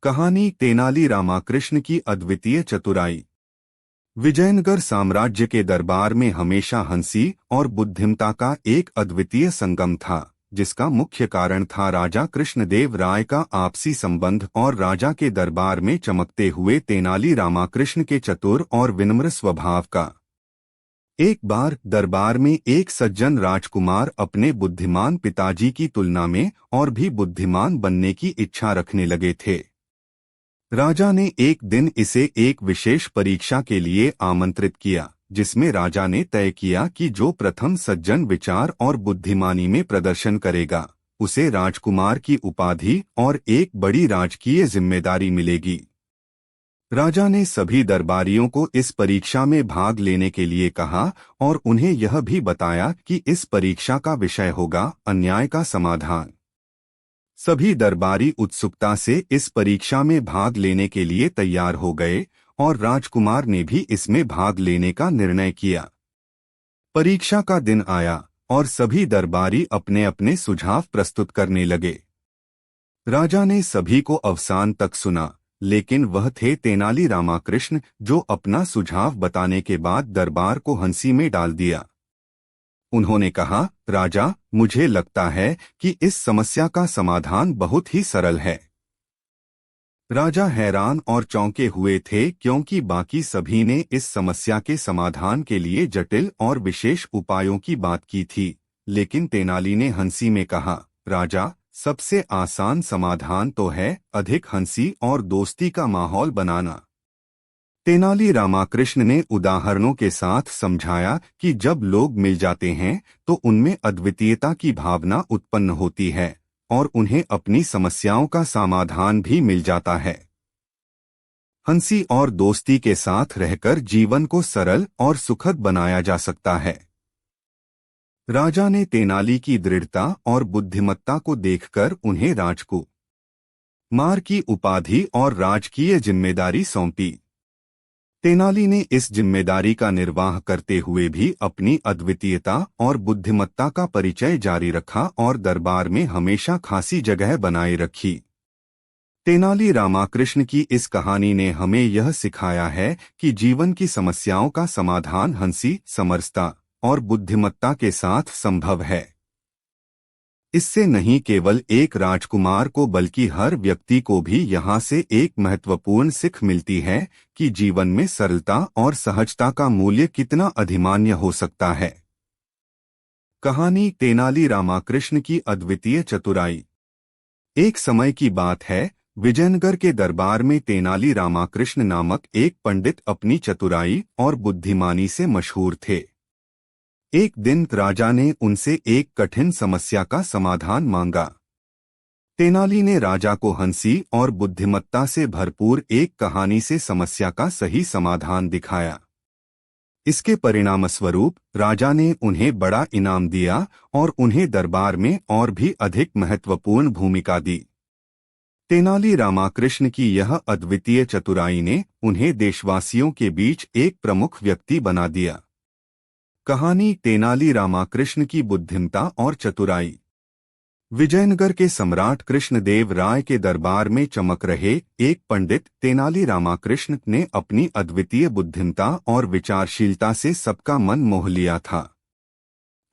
कहानी तेनाली रामाकृष्ण की अद्वितीय चतुराई। विजयनगर साम्राज्य के दरबार में हमेशा हंसी और बुद्धिमता का एक अद्वितीय संगम था, जिसका मुख्य कारण था राजा कृष्णदेव राय का आपसी संबंध और राजा के दरबार में चमकते हुए तेनाली रामाकृष्ण के चतुर और विनम्र स्वभाव का। एक बार दरबार में एक सज्जन राजकुमार अपने बुद्धिमान पिताजी की तुलना में और भी बुद्धिमान बनने की इच्छा रखने लगे थे। राजा ने एक दिन इसे एक विशेष परीक्षा के लिए आमंत्रित किया, जिसमें राजा ने तय किया कि जो प्रथम सज्जन विचार और बुद्धिमानी में प्रदर्शन करेगा, उसे राजकुमार की उपाधि और एक बड़ी राजकीय जिम्मेदारी मिलेगी। राजा ने सभी दरबारियों को इस परीक्षा में भाग लेने के लिए कहा और उन्हें यह भी बताया कि इस परीक्षा का विषय होगा अन्याय का समाधान। सभी दरबारी उत्सुकता से इस परीक्षा में भाग लेने के लिए तैयार हो गए और राजकुमार ने भी इसमें भाग लेने का निर्णय किया। परीक्षा का दिन आया और सभी दरबारी अपने अपने सुझाव प्रस्तुत करने लगे। राजा ने सभी को अवसान तक सुना, लेकिन वह थे तेनाली रामाकृष्ण, जो अपना सुझाव बताने के बाद दरबार को हंसी में डाल दिया। उन्होंने कहा, राजा, मुझे लगता है कि इस समस्या का समाधान बहुत ही सरल है। राजा हैरान और चौंके हुए थे, क्योंकि बाकी सभी ने इस समस्या के समाधान के लिए जटिल और विशेष उपायों की बात की थी, लेकिन तेनाली ने हंसी में कहा, राजा, सबसे आसान समाधान तो है अधिक हंसी और दोस्ती का माहौल बनाना। तेनाली रामाकृष्ण ने उदाहरणों के साथ समझाया कि जब लोग मिल जाते हैं तो उनमें अद्वितीयता की भावना उत्पन्न होती है और उन्हें अपनी समस्याओं का समाधान भी मिल जाता है। हंसी और दोस्ती के साथ रहकर जीवन को सरल और सुखद बनाया जा सकता है। राजा ने तेनाली की दृढ़ता और बुद्धिमत्ता को देखकर उन्हें राजकुमार की उपाधि और राजकीय जिम्मेदारी सौंपी। तेनाली ने इस जिम्मेदारी का निर्वाह करते हुए भी अपनी अद्वितीयता और बुद्धिमत्ता का परिचय जारी रखा और दरबार में हमेशा खासी जगह बनाए रखी। तेनाली रामाकृष्ण की इस कहानी ने हमें यह सिखाया है कि जीवन की समस्याओं का समाधान हंसी, समरसता और बुद्धिमत्ता के साथ संभव है। इससे नहीं केवल एक राजकुमार को बल्कि हर व्यक्ति को भी यहाँ से एक महत्वपूर्ण सीख मिलती है कि जीवन में सरलता और सहजता का मूल्य कितना अधिमान्य हो सकता है। कहानी तेनाली रामाकृष्ण की अद्वितीय चतुराई। एक समय की बात है, विजयनगर के दरबार में तेनाली रामाकृष्ण नामक एक पंडित अपनी चतुराई और बुद्धिमानी से मशहूर थे। एक दिन राजा ने उनसे एक कठिन समस्या का समाधान मांगा। तेनाली ने राजा को हंसी और बुद्धिमत्ता से भरपूर एक कहानी से समस्या का सही समाधान दिखाया। इसके परिणामस्वरूप राजा ने उन्हें बड़ा इनाम दिया और उन्हें दरबार में और भी अधिक महत्वपूर्ण भूमिका दी। तेनाली रामाकृष्ण की यह अद्वितीय चतुराई ने उन्हें देशवासियों के बीच एक प्रमुख व्यक्ति बना दिया। कहानी तेनाली रामाकृष्ण की बुद्धिमत्ता और चतुराई। विजयनगर के सम्राट कृष्णदेव राय के दरबार में चमक रहे एक पंडित तेनाली रामाकृष्ण ने अपनी अद्वितीय बुद्धिमत्ता और विचारशीलता से सबका मन मोह लिया था।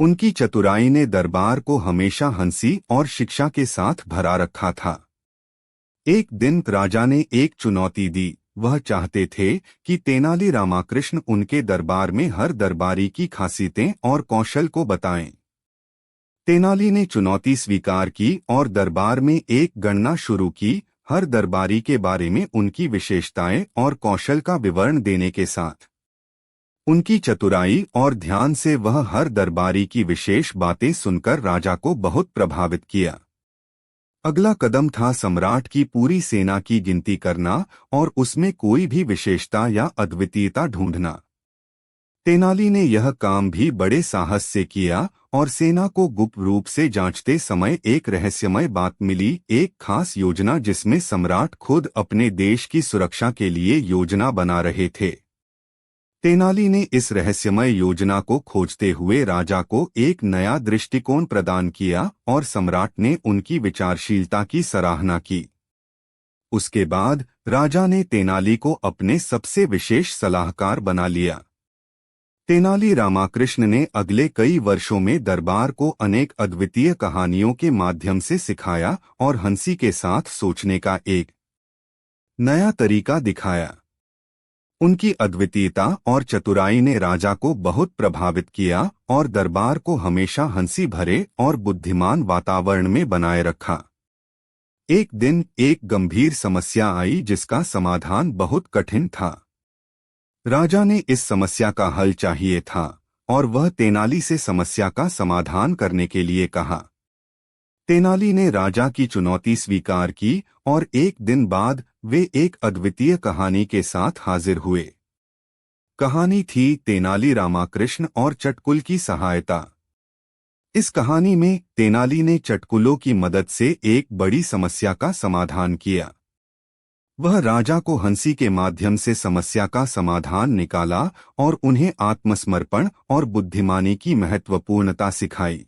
उनकी चतुराई ने दरबार को हमेशा हंसी और शिक्षा के साथ भरा रखा था। एक दिन राजा ने एक चुनौती दी। वह चाहते थे कि तेनाली रामाकृष्ण उनके दरबार में हर दरबारी की खासियतें और कौशल को बताएं। तेनाली ने चुनौती स्वीकार की और दरबार में एक गणना शुरू की, हर दरबारी के बारे में उनकी विशेषताएं और कौशल का विवरण देने के साथ। उनकी चतुराई और ध्यान से वह हर दरबारी की विशेष बातें सुनकर राजा को बहुत प्रभावित किया। अगला कदम था सम्राट की पूरी सेना की गिनती करना और उसमें कोई भी विशेषता या अद्वितीयता ढूंढना। तेनाली ने यह काम भी बड़े साहस से किया और सेना को गुप्त रूप से जांचते समय एक रहस्यमय बात मिली, एक खास योजना जिसमें सम्राट खुद अपने देश की सुरक्षा के लिए योजना बना रहे थे। तेनाली ने इस रहस्यमय योजना को खोजते हुए राजा को एक नया दृष्टिकोण प्रदान किया और सम्राट ने उनकी विचारशीलता की सराहना की। उसके बाद राजा ने तेनाली को अपने सबसे विशेष सलाहकार बना लिया। तेनाली रामाकृष्ण ने अगले कई वर्षों में दरबार को अनेक अद्वितीय कहानियों के माध्यम से सिखाया और हंसी के साथ सोचने का एक नया तरीका दिखाया। उनकी अद्वितीयता और चतुराई ने राजा को बहुत प्रभावित किया और दरबार को हमेशा हंसी भरे और बुद्धिमान वातावरण में बनाए रखा। एक दिन एक गंभीर समस्या आई जिसका समाधान बहुत कठिन था। राजा ने इस समस्या का हल चाहिए था और वह तेनाली से समस्या का समाधान करने के लिए कहा। तेनाली ने राजा की चुनौती स्वीकार की और एक दिन बाद वे एक अद्वितीय कहानी के साथ हाजिर हुए। कहानी थी तेनाली रामाकृष्ण और चटकुल की सहायता। इस कहानी में तेनाली ने चटकुलों की मदद से एक बड़ी समस्या का समाधान किया। वह राजा को हंसी के माध्यम से समस्या का समाधान निकाला और उन्हें आत्मसमर्पण और बुद्धिमानी की महत्वपूर्णता सिखाई।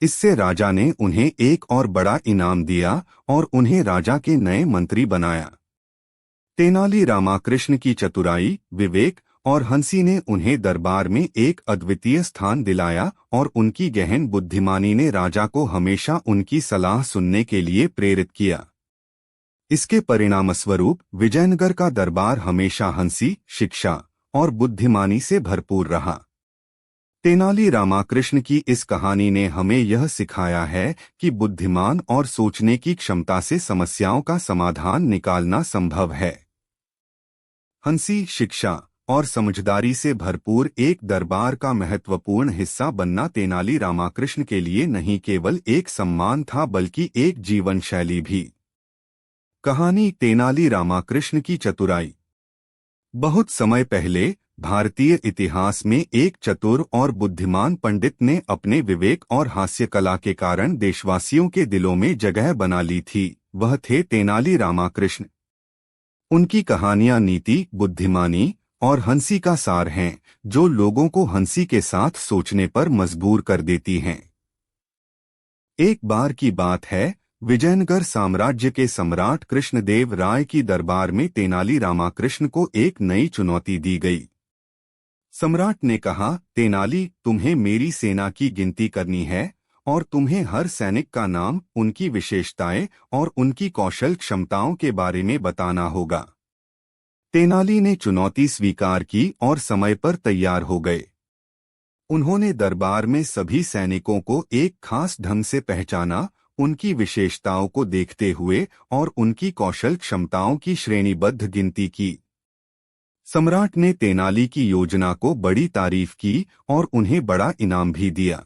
इससे राजा ने उन्हें एक और बड़ा इनाम दिया और उन्हें राजा के नए मंत्री बनाया। तेनाली रामाकृष्ण की चतुराई, विवेक और हंसी ने उन्हें दरबार में एक अद्वितीय स्थान दिलाया और उनकी गहन बुद्धिमानी ने राजा को हमेशा उनकी सलाह सुनने के लिए प्रेरित किया। इसके परिणामस्वरूप विजयनगर का दरबार हमेशा हंसी, शिक्षा और बुद्धिमानी से भरपूर रहा। तेनाली रामाकृष्ण की इस कहानी ने हमें यह सिखाया है कि बुद्धिमान और सोचने की क्षमता से समस्याओं का समाधान निकालना संभव है। हंसी, शिक्षा और समझदारी से भरपूर एक दरबार का महत्वपूर्ण हिस्सा बनना तेनाली रामाकृष्ण के लिए नहीं केवल एक सम्मान था बल्कि एक जीवन शैली भी। कहानी तेनाली रामाकृष्ण की चतुराई। बहुत समय पहले भारतीय इतिहास में एक चतुर और बुद्धिमान पंडित ने अपने विवेक और हास्य कला के कारण देशवासियों के दिलों में जगह बना ली थी। वह थे तेनाली रामाकृष्ण। उनकी कहानियां नीति, बुद्धिमानी और हंसी का सार हैं, जो लोगों को हंसी के साथ सोचने पर मजबूर कर देती हैं। एक बार की बात है, विजयनगर साम्राज्य के सम्राट कृष्णदेव राय की दरबार में तेनाली रामाकृष्ण को एक नई चुनौती दी गई। सम्राट ने कहा, तेनाली, तुम्हें मेरी सेना की गिनती करनी है और तुम्हें हर सैनिक का नाम, उनकी विशेषताएं और उनकी कौशल क्षमताओं के बारे में बताना होगा। तेनाली ने चुनौती स्वीकार की और समय पर तैयार हो गए। उन्होंने दरबार में सभी सैनिकों को एक खास ढंग से पहचाना, उनकी विशेषताओं को देखते हुए और उनकी कौशल क्षमताओं की श्रेणीबद्ध गिनती की। सम्राट ने तेनाली की योजना को बड़ी तारीफ की और उन्हें बड़ा इनाम भी दिया।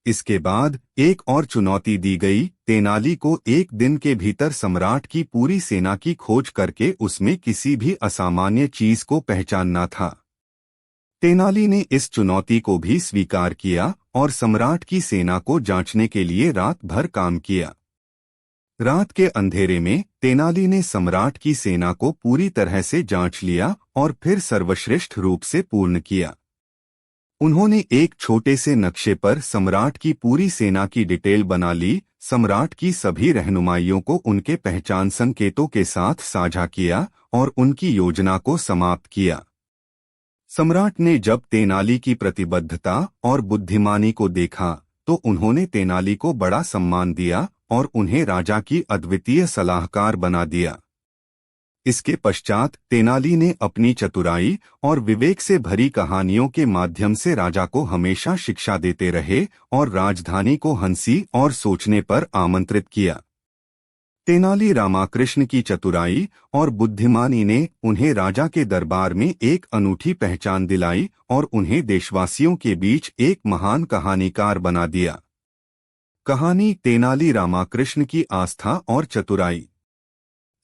इसके बाद एक और चुनौती दी गई। तेनाली को एक दिन के भीतर सम्राट की पूरी सेना की खोज करके उसमें किसी भी असामान्य चीज को पहचानना था। तेनाली ने इस चुनौती को भी स्वीकार किया और सम्राट की सेना को जांचने के लिए रात भर काम किया। रात के अंधेरे में तेनाली ने सम्राट की सेना को पूरी तरह से जांच लिया और फिर सर्वश्रेष्ठ रूप से पूर्ण किया। उन्होंने एक छोटे से नक्शे पर सम्राट की पूरी सेना की डिटेल बना ली, सम्राट की सभी रहनुमाइयों को उनके पहचान संकेतों के साथ साझा किया और उनकी योजना को समाप्त किया। सम्राट ने जब तेनाली की प्रतिबद्धता और बुद्धिमानी को देखा तो उन्होंने तेनाली को बड़ा सम्मान दिया और उन्हें राजा की अद्वितीय सलाहकार बना दिया। इसके पश्चात तेनाली ने अपनी चतुराई और विवेक से भरी कहानियों के माध्यम से राजा को हमेशा शिक्षा देते रहे और राजधानी को हंसी और सोचने पर आमंत्रित किया। तेनाली रामाकृष्ण की चतुराई और बुद्धिमानी ने उन्हें राजा के दरबार में एक अनूठी पहचान दिलाई और उन्हें देशवासियों के बीच एक महान कहानीकार बना दिया। कहानी तेनाली रामाकृष्ण की आस्था और चतुराई।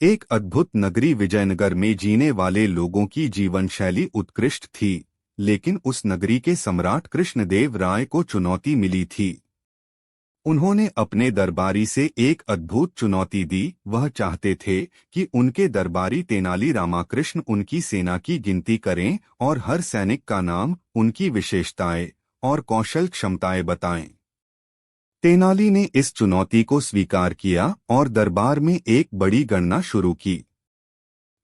एक अद्भुत नगरी विजयनगर में जीने वाले लोगों की जीवन शैली उत्कृष्ट थी, लेकिन उस नगरी के सम्राट कृष्णदेव राय को चुनौती मिली थी। उन्होंने अपने दरबारी से एक अद्भुत चुनौती दी। वह चाहते थे कि उनके दरबारी तेनाली रामाकृष्ण उनकी सेना की गिनती करें और हर सैनिक का नाम, उनकी विशेषताएं और कौशल क्षमताएं बताएं। तेनाली ने इस चुनौती को स्वीकार किया और दरबार में एक बड़ी गणना शुरू की।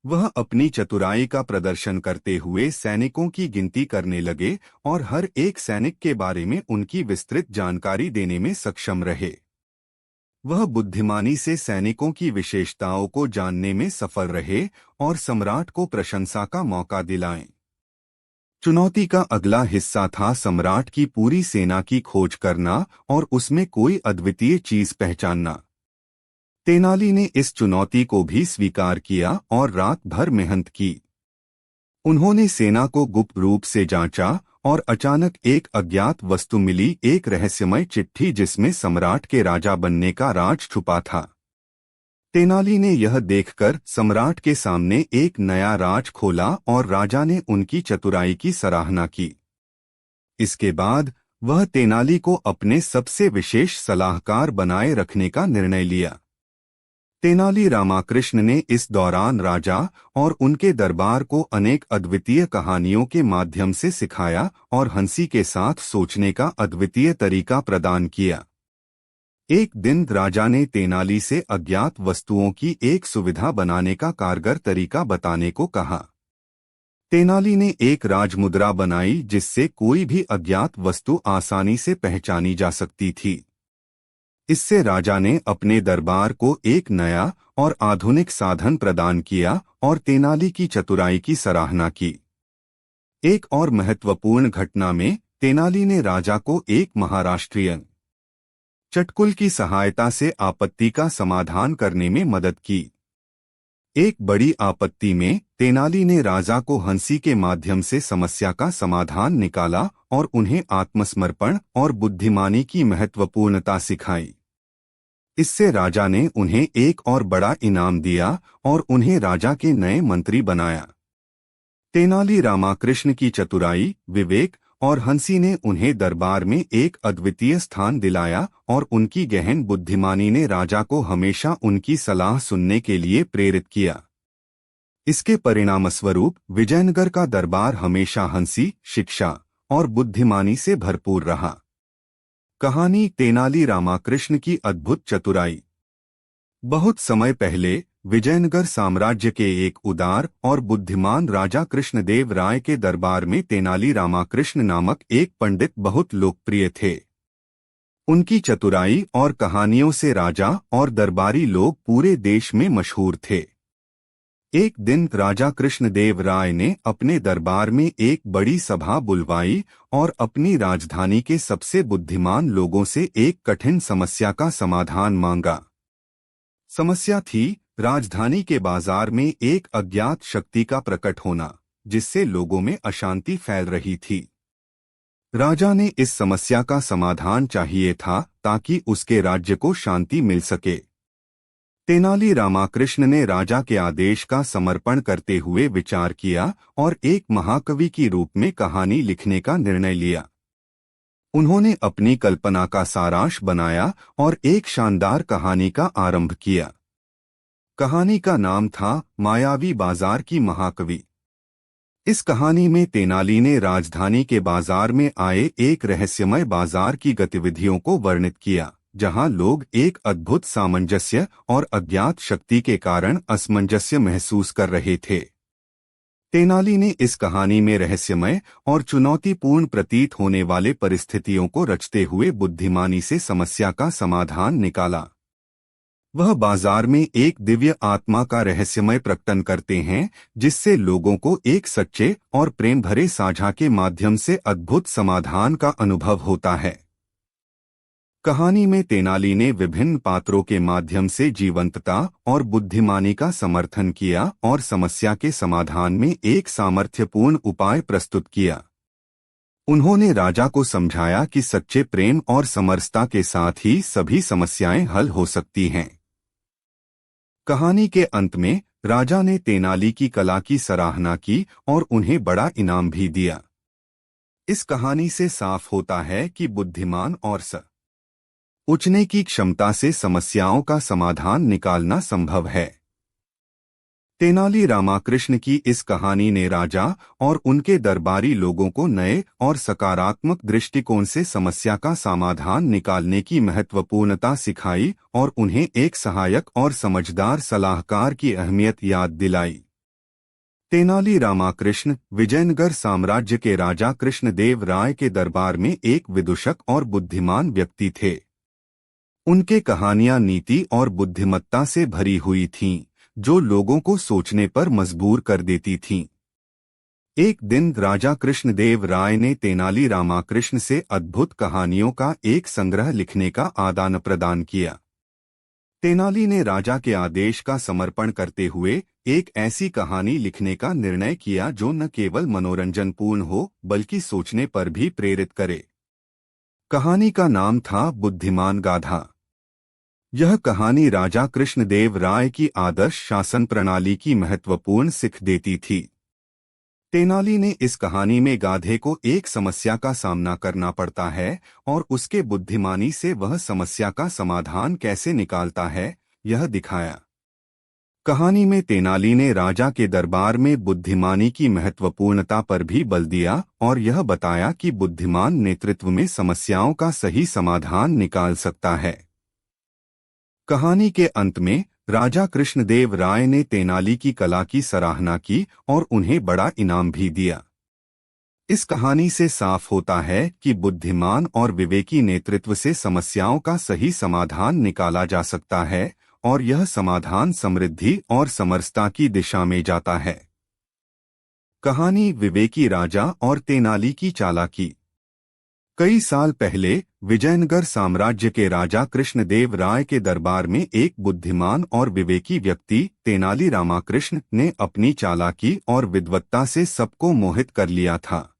वह अपनी चतुराई का प्रदर्शन करते हुए सैनिकों की गिनती करने लगे और हर एक सैनिक के बारे में उनकी विस्तृत जानकारी देने में सक्षम रहे। वह बुद्धिमानी से सैनिकों की विशेषताओं को जानने में सफल रहे और सम्राट को प्रशंसा का मौका दिलाएं। चुनौती का अगला हिस्सा था सम्राट की पूरी सेना की खोज करना और उसमें कोई अद्वितीय चीज पहचानना। तेनाली ने इस चुनौती को भी स्वीकार किया और रात भर मेहनत की। उन्होंने सेना को गुप्त रूप से जांचा और अचानक एक अज्ञात वस्तु मिली, एक रहस्यमय चिट्ठी जिसमें सम्राट के राजा बनने का राज छुपा था। तेनाली ने यह देखकर सम्राट के सामने एक नया राज खोला और राजा ने उनकी चतुराई की सराहना की। इसके बाद वह तेनाली को अपने सबसे विशेष सलाहकार बनाए रखने का निर्णय लिया। तेनाली रामाकृष्ण ने इस दौरान राजा और उनके दरबार को अनेक अद्वितीय कहानियों के माध्यम से सिखाया और हंसी के साथ सोचने का अद्वितीय तरीका प्रदान किया। एक दिन राजा ने तेनाली से अज्ञात वस्तुओं की एक सुविधा बनाने का कारगर तरीका बताने को कहा। तेनाली ने एक राजमुद्रा बनाई जिससे कोई भी अज्ञात वस्तु आसानी से पहचानी जा सकती थी। इससे राजा ने अपने दरबार को एक नया और आधुनिक साधन प्रदान किया और तेनाली की चतुराई की सराहना की। एक और महत्वपूर्ण घटना में तेनाली ने राजा को एक महाराष्ट्रीय चटकुल की सहायता से आपत्ति का समाधान करने में मदद की। एक बड़ी आपत्ति में तेनाली ने राजा को हंसी के माध्यम से समस्या का समाधान निकाला और उन्हें आत्मसमर्पण और बुद्धिमानी की महत्वपूर्णता सिखाई। इससे राजा ने उन्हें एक और बड़ा इनाम दिया और उन्हें राजा के नए मंत्री बनाया। तेनाली रामाकृष्ण की चतुराई, विवेक और हंसी ने उन्हें दरबार में एक अद्वितीय स्थान दिलाया और उनकी गहन बुद्धिमानी ने राजा को हमेशा उनकी सलाह सुनने के लिए प्रेरित किया। इसके परिणामस्वरूप विजयनगर का दरबार हमेशा हंसी, शिक्षा और बुद्धिमानी से भरपूर रहा। कहानी तेनाली रामाकृष्ण की अद्भुत चतुराई। बहुत समय पहले विजयनगर साम्राज्य के एक उदार और बुद्धिमान राजा कृष्णदेव राय के दरबार में तेनाली रामाकृष्ण नामक एक पंडित बहुत लोकप्रिय थे। उनकी चतुराई और कहानियों से राजा और दरबारी लोग पूरे देश में मशहूर थे। एक दिन राजा कृष्णदेव राय ने अपने दरबार में एक बड़ी सभा बुलवाई और अपनी राजधानी के सबसे बुद्धिमान लोगों से एक कठिन समस्या का समाधान मांगा। समस्या थी राजधानी के बाजार में एक अज्ञात शक्ति का प्रकट होना, जिससे लोगों में अशांति फैल रही थी। राजा ने इस समस्या का समाधान चाहिए था ताकि उसके राज्य को शांति मिल सके। तेनाली रामाकृष्ण ने राजा के आदेश का समर्पण करते हुए विचार किया और एक महाकवि की रूप में कहानी लिखने का निर्णय लिया। उन्होंने अपनी कल्पना का सारांश बनाया और एक शानदार कहानी का आरंभ किया। कहानी का नाम था मायावी बाजार की महाकवि। इस कहानी में तेनाली ने राजधानी के बाजार में आए एक रहस्यमय बाजार की गतिविधियों को वर्णित किया, जहां लोग एक अद्भुत सामंजस्य और अज्ञात शक्ति के कारण असमंजस्य महसूस कर रहे थे। तेनाली ने इस कहानी में रहस्यमय और चुनौतीपूर्ण प्रतीत होने वाले परिस्थितियों को रचते हुए बुद्धिमानी से समस्या का समाधान निकाला। वह बाजार में एक दिव्य आत्मा का रहस्यमय प्रकटन करते हैं, जिससे लोगों को एक सच्चे और प्रेम भरे साझा के माध्यम से अद्भुत समाधान का अनुभव होता है। कहानी में तेनाली ने विभिन्न पात्रों के माध्यम से जीवंतता और बुद्धिमानी का समर्थन किया और समस्या के समाधान में एक सामर्थ्यपूर्ण उपाय प्रस्तुत किया। उन्होंने राजा को समझाया कि सच्चे प्रेम और समरसता के साथ ही सभी समस्याएं हल हो सकती हैं। कहानी के अंत में राजा ने तेनाली की कला की सराहना की और उन्हें बड़ा इनाम भी दिया। इस कहानी से साफ होता है कि बुद्धिमान और सोचने की क्षमता से समस्याओं का समाधान निकालना संभव है। तेनाली रामाकृष्ण की इस कहानी ने राजा और उनके दरबारी लोगों को नए और सकारात्मक दृष्टिकोण से समस्या का समाधान निकालने की महत्वपूर्णता सिखाई और उन्हें एक सहायक और समझदार सलाहकार की अहमियत याद दिलाई। तेनाली रामाकृष्ण विजयनगर साम्राज्य के राजा कृष्णदेव राय के दरबार में एक विदूषक और बुद्धिमान व्यक्ति थे। उनके कहानियां नीति और बुद्धिमत्ता से भरी हुई थीं, जो लोगों को सोचने पर मजबूर कर देती थीं। एक दिन राजा कृष्णदेव राय ने तेनाली रामाकृष्ण से अद्भुत कहानियों का एक संग्रह लिखने का आदान प्रदान किया। तेनाली ने राजा के आदेश का समर्पण करते हुए एक ऐसी कहानी लिखने का निर्णय किया जो न केवल मनोरंजनपूर्ण हो बल्कि सोचने पर भी प्रेरित करे। कहानी का नाम था बुद्धिमान गाधा। यह कहानी राजा कृष्णदेव राय की आदर्श शासन प्रणाली की महत्वपूर्ण सीख देती थी। तेनाली ने इस कहानी में गाधे को एक समस्या का सामना करना पड़ता है और उसके बुद्धिमानी से वह समस्या का समाधान कैसे निकालता है, यह दिखाया। कहानी में तेनाली ने राजा के दरबार में बुद्धिमानी की महत्वपूर्णता पर भी बल दिया और यह बताया कि बुद्धिमान नेतृत्व में समस्याओं का सही समाधान निकाल सकता है। कहानी के अंत में राजा कृष्णदेव राय ने तेनाली की कला की सराहना की और उन्हें बड़ा इनाम भी दिया। इस कहानी से साफ होता है कि बुद्धिमान और विवेकी नेतृत्व से समस्याओं का सही समाधान निकाला जा सकता है और यह समाधान समृद्धि और समरसता की दिशा में जाता है। कहानी विवेकी राजा और तेनाली की चालाकी। कई साल पहले विजयनगर साम्राज्य के राजा कृष्णदेव राय के दरबार में एक बुद्धिमान और विवेकी व्यक्ति तेनाली रामाकृष्ण ने अपनी चालाकी और विद्वत्ता से सबको मोहित कर लिया था।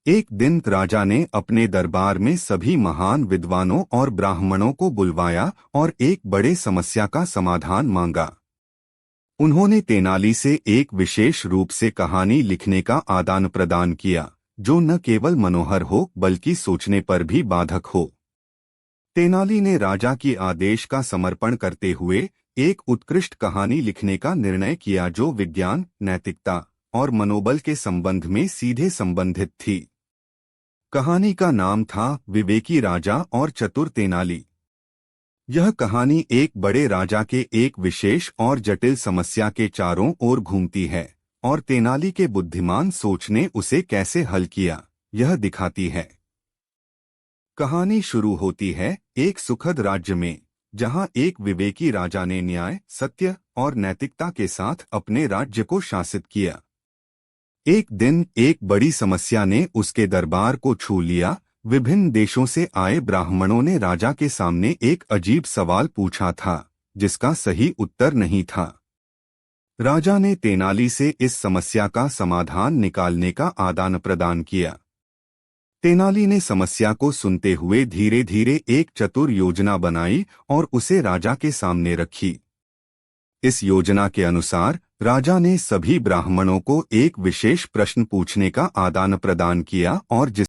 एक दिन राजा ने अपने दरबार में सभी महान विद्वानों और ब्राह्मणों को बुलवाया और एक बड़े समस्या का समाधान मांगा। उन्होंने तेनाली से एक विशेष रूप से कहानी लिखने का आदान प्रदान किया, जो न केवल मनोहर हो बल्कि सोचने पर भी बाधक हो। तेनाली ने राजा की आदेश का समर्पण करते हुए एक उत्कृष्ट कहानी लिखने का निर्णय किया जो विज्ञान, नैतिकता और मनोबल के संबंध में सीधे संबंधित थी। कहानी का नाम था विवेकी राजा और चतुर तेनाली। यह कहानी एक बड़े राजा के एक विशेष और जटिल समस्या के चारों ओर घूमती है और तेनाली के बुद्धिमान सोच ने उसे कैसे हल किया, यह दिखाती है। कहानी शुरू होती है एक सुखद राज्य में, जहां एक विवेकी राजा ने न्याय, सत्य और नैतिकता के साथ अपने राज्य को शासित किया। एक दिन एक बड़ी समस्या ने उसके दरबार को छू लिया। विभिन्न देशों से आए ब्राह्मणों ने राजा के सामने एक अजीब सवाल पूछा था, जिसका सही उत्तर नहीं था। राजा ने तेनाली से इस समस्या का समाधान निकालने का आदान प्रदान किया। तेनाली ने समस्या को सुनते हुए धीरे धीरे एक चतुर योजना बनाई और उसे राजा के सामने रखी। इस योजना के अनुसार राजा ने सभी ब्राह्मणों को एक विशेष प्रश्न पूछने का आदान प्रदान किया और